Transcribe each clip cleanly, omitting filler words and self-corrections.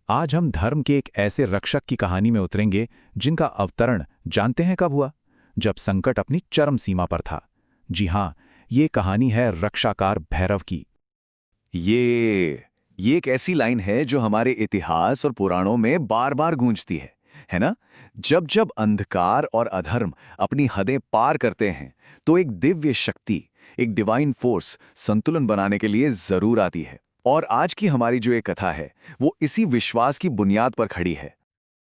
आज हम धर्म के एक ऐसे रक्षक की कहानी में उतरेंगे जिनका अवतरण जानते हैं कब हुआ? जब संकट अपनी चरम सीमा पर था। जी हाँ, ये कहानी है रक्षाकार भैरव की। ये एक ऐसी लाइन है जो हमारे इतिहास और पुराणों में बार बार गूंजती है ना? जब जब अंधकार और अधर्म अपनी हदें पार करते हैं, तो एक दिव्य शक्ति, एक डिवाइन फोर्स संतुलन बनाने के लिए जरूर आती है। और आज की हमारी जो ये कथा है, वो इसी विश्वास की बुनियाद पर खड़ी है।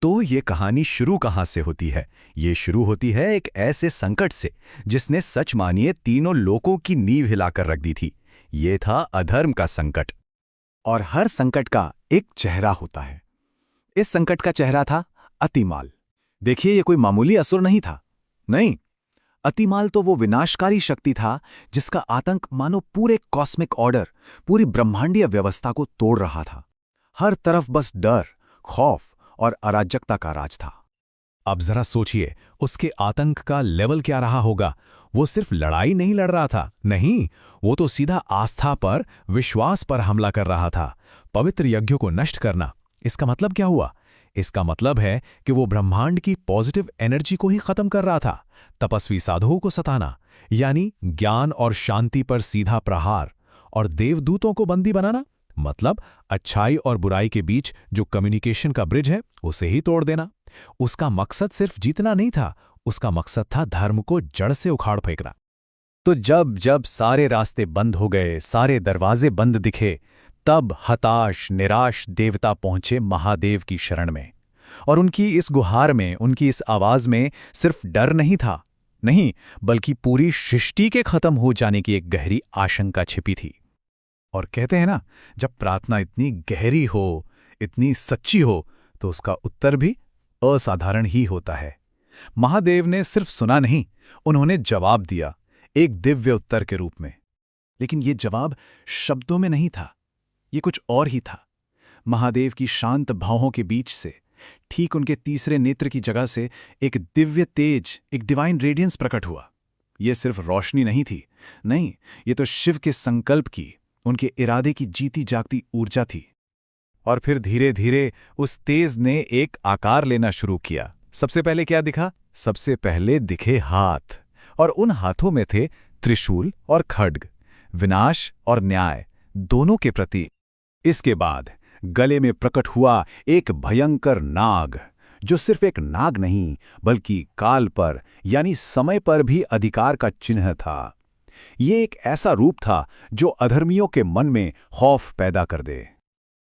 तो ये कहानी शुरू कहाँ से होती है? ये शुरू होती है एक ऐसे संकट से जिसने सच मानिए तीनों लोकों की नींव हिलाकर रख दी थी। ये था अधर्म का संकट। और हर संकट का एक चेहरा होता है। इस संकट का चेहरा था अतिमाल। देखिए, ये कोई मामूली असुर नहीं था। नहीं, अतिमाल तो वो विनाशकारी शक्ति था जिसका आतंक मानो पूरे कॉस्मिक ऑर्डर, पूरी ब्रह्मांडीय व्यवस्था को तोड़ रहा था। हर तरफ बस डर, खौफ और अराजकता का राज था। अब जरा सोचिए, उसके आतंक का लेवल क्या रहा होगा। वो सिर्फ लड़ाई नहीं लड़ रहा था, नहीं, वो तो सीधा आस्था पर, विश्वास पर हमला कर रहा था। पवित्र यज्ञों को नष्ट करना। इसका मतलब क्या हुआ? इसका मतलब है कि वो ब्रह्मांड की पॉजिटिव एनर्जी को ही खत्म कर रहा था। तपस्वी साधुओं को सताना, यानी ज्ञान और शांति पर सीधा प्रहार, और देवदूतों को बंदी बनाना, मतलब अच्छाई और बुराई के बीच जो कम्युनिकेशन का ब्रिज है, उसे ही तोड़ देना। उसका मकसद सिर्फ जीतना नहीं था, उसका मकसद था धर्म को जड़ से उखाड़ फेंकना। तो जब जब सारे रास्ते बंद हो गए, सारे दरवाजे बंद दिखे, तब हताश निराश देवता पहुंचे महादेव की शरण में। और उनकी इस गुहार में, उनकी इस आवाज में सिर्फ डर नहीं था, नहीं, बल्कि पूरी सृष्टि के खत्म हो जाने की एक गहरी आशंका छिपी थी। और कहते हैं ना, जब प्रार्थना इतनी गहरी हो, इतनी सच्ची हो, तो उसका उत्तर भी असाधारण ही होता है। महादेव ने सिर्फ सुना नहीं, उन्होंने जवाब दिया, एक दिव्य उत्तर के रूप में। लेकिन ये जवाब शब्दों में नहीं था, ये कुछ और ही था। महादेव की शांत भावों के बीच से, ठीक उनके तीसरे नेत्र की जगह से, एक दिव्य तेज, एक डिवाइन रेडियंस प्रकट हुआ। यह सिर्फ रोशनी नहीं थी, नहीं, ये तो शिव के संकल्प की, उनके इरादे की जीती जागती ऊर्जा थी। और फिर धीरे धीरे उस तेज ने एक आकार लेना शुरू किया। सबसे पहले क्या दिखा? सबसे पहले दिखे हाथ, और उन हाथों में थे त्रिशूल और खड्ग, विनाश और न्याय दोनों के प्रतीक। इसके बाद गले में प्रकट हुआ एक भयंकर नाग, जो सिर्फ एक नाग नहीं, बल्कि काल पर, यानी समय पर भी अधिकार का चिन्ह था। ये एक ऐसा रूप था जो अधर्मियों के मन में खौफ पैदा कर दे।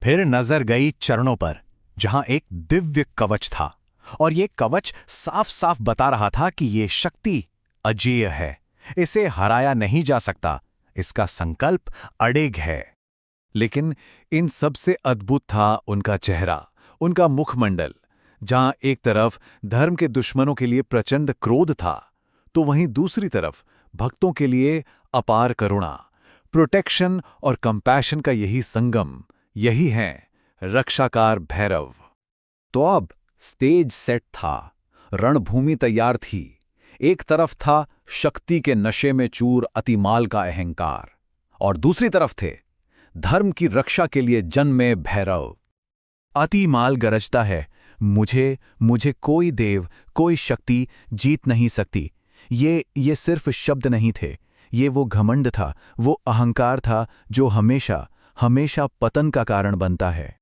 फिर नजर गई चरणों पर, जहां एक दिव्य कवच था, और ये कवच साफ साफ बता रहा था कि ये शक्ति अजेय है, इसे हराया नहीं जा सकता, इसका संकल्प अड़िग है। लेकिन इन सबसे अद्भुत था उनका चेहरा, उनका मुखमंडल, जहां एक तरफ धर्म के दुश्मनों के लिए प्रचंड क्रोध था, तो वहीं दूसरी तरफ भक्तों के लिए अपार करुणा, प्रोटेक्शन और कंपैशन का यही संगम, यही है रक्षाकार भैरव। तो अब स्टेज सेट था, रणभूमि तैयार थी। एक तरफ था शक्ति के नशे में चूर अतिमाल का अहंकार, और दूसरी तरफ थे धर्म की रक्षा के लिए जन्मे भैरव। अतिमाल गरजता है, मुझे कोई देव, कोई शक्ति जीत नहीं सकती। ये सिर्फ शब्द नहीं थे, ये वो घमंड था, वो अहंकार था जो हमेशा हमेशा पतन का कारण बनता है।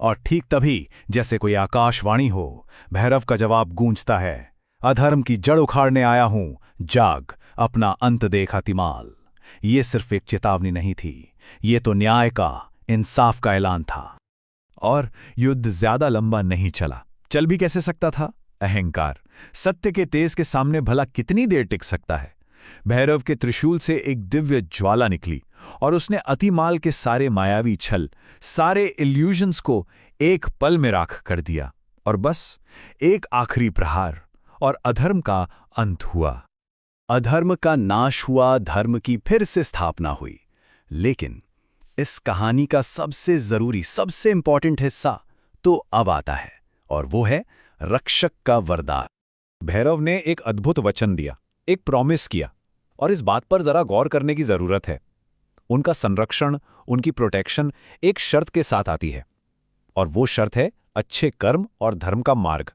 और ठीक तभी, जैसे कोई आकाशवाणी हो, भैरव का जवाब गूंजता है, अधर्म की जड़ उखाड़ने आया हूं, जाग, अपना अंत देख अतिमाल। ये सिर्फ एक चेतावनी नहीं थी, ये तो न्याय का, इंसाफ का ऐलान था। और युद्ध ज्यादा लंबा नहीं चला। चल भी कैसे सकता था? अहंकार, सत्य के तेज के सामने भला कितनी देर टिक सकता है? भैरव के त्रिशूल से एक दिव्य ज्वाला निकली, और उसने अतिमाल के सारे मायावी छल, सारे इल्यूजन्स को एक पल में राख कर दिया। और बस एक आखिरी प्रहार, और अधर्म का अंत हुआ। अधर्म का नाश हुआ, धर्म की फिर से स्थापना हुई। लेकिन इस कहानी का सबसे जरूरी, सबसे इंपॉर्टेंट हिस्सा तो अब आता है, और वो है रक्षक का वरदान। भैरव ने एक अद्भुत वचन दिया, एक प्रॉमिस किया, और इस बात पर जरा गौर करने की जरूरत है। उनका संरक्षण, उनकी प्रोटेक्शन एक शर्त के साथ आती है। और वो शर्त है अच्छे कर्म और धर्म का मार्ग।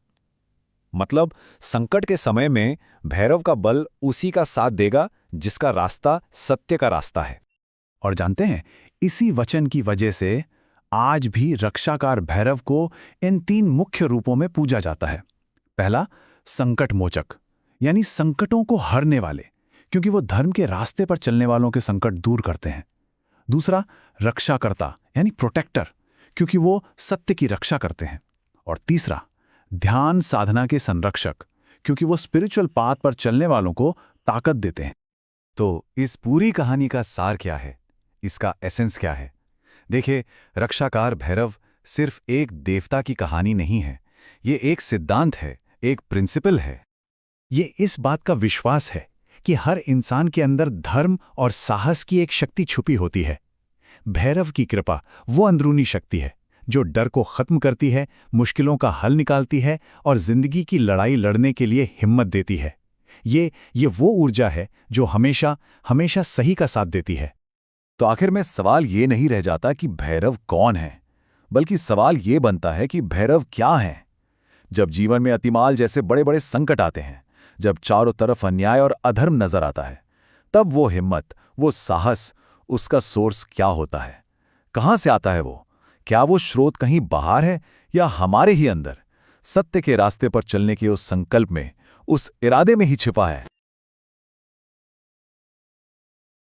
मतलब संकट के समय में भैरव का बल उसी का साथ देगा जिसका रास्ता सत्य का रास्ता है। और जानते हैं, इसी वचन की वजह से आज भी रक्षाकार भैरव को इन 3 मुख्य रूपों में पूजा जाता है। पहला, संकट मोचक, यानी संकटों को हरने वाले, क्योंकि वो धर्म के रास्ते पर चलने वालों के संकट दूर करते हैं। दूसरा, रक्षाकर्ता, यानी प्रोटेक्टर, क्योंकि वो सत्य की रक्षा करते हैं। और तीसरा, ध्यान साधना के संरक्षक, क्योंकि वो स्पिरिचुअल पाथ पर चलने वालों को ताकत देते हैं। तो इस पूरी कहानी का सार क्या है? इसका एसेंस क्या है? देखिए, रक्षाकार भैरव सिर्फ एक देवता की कहानी नहीं है। ये एक सिद्धांत है, एक प्रिंसिपल है। ये इस बात का विश्वास है कि हर इंसान के अंदर धर्म और साहस की एक शक्ति छुपी होती है। भैरव की कृपा वो अंदरूनी शक्ति है जो डर को खत्म करती है, मुश्किलों का हल निकालती है और जिंदगी की लड़ाई लड़ने के लिए हिम्मत देती है। ये वो ऊर्जा है जो हमेशा हमेशा सही का साथ देती है। तो आखिर में सवाल ये नहीं रह जाता कि भैरव कौन है, बल्कि सवाल ये बनता है कि भैरव क्या है। जब जीवन में अतिमाल जैसे बड़े बड़े संकट आते हैं, जब चारों तरफ अन्याय और अधर्म नजर आता है, तब वो हिम्मत, वो साहस, उसका सोर्स क्या होता है? कहां से आता है वो? क्या वो स्रोत कहीं बाहर है या हमारे ही अंदर? सत्य के रास्ते पर चलने के उस संकल्प में, उस इरादे में ही छिपा है।